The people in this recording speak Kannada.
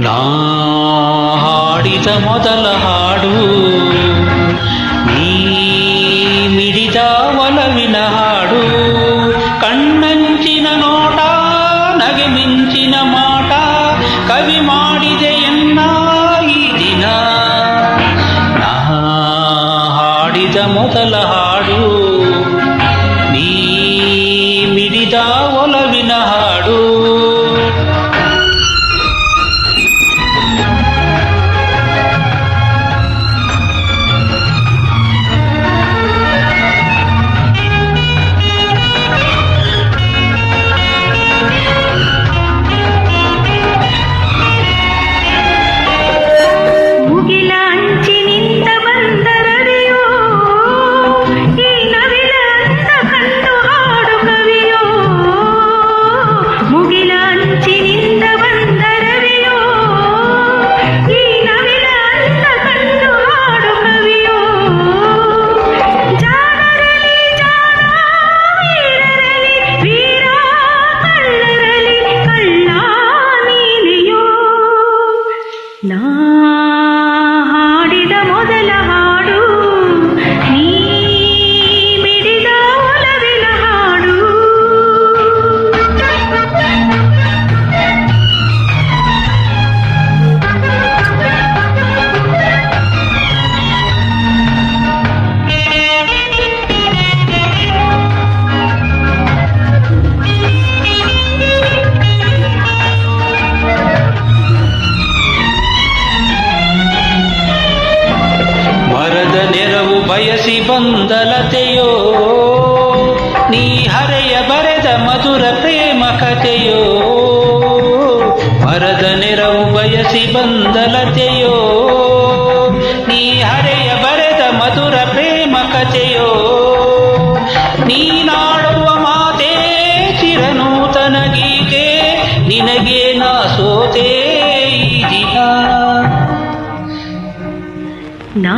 ನಾ ಹಾಡಿದ ಮೊದಲ ಹಾಡು ನೀ ಮಿಡಿದ ಒಲವಿನ ಹಾಡು, ಕಣ್ಣಂಚಿನ ನೋಟ ನಗೆ ಮಿಂಚಿನ ಮಾಟ, ಕವಿ ಮಾಡಿದೆ ಎನ್ನ ಈ ದಿನ. ನಾ ಹಾಡಿದ ಮೊದಲ ಹಾಡು ನೀ ಮಿಡಿದ ಒಲವಿನ ಹಾಡು. ನಾ ಹಾಡಿದ ಮೊದಲ ಹಾಡು ನೀ ಮಿಡಿದ ಒಲವಿನ ಹಾಡು. ನೆರವು ಬಯಸಿ ಬಂದಲತೆಯೋ, ನೀ ಹರೆಯ ಬರೆದ ಮಧುರ ಪ್ರೇಮ ಕಥೆಯೋ. ಮರದ ನೆರವು ಬಯಸಿ ಬಂದಲತೆಯೋ, ನೀ ಹರೆಯ ಬರೆದ ಮಧುರ ಪ್ರೇಮ ಕಥೆಯೋ. ನೀನಾಡುವ ಮಾತೇ ಚಿರನೂತನ ಗೀತೆ, ನಿನಗೆ ನಾ ಸೋತೆ ಈ ದಿನ. ನಾ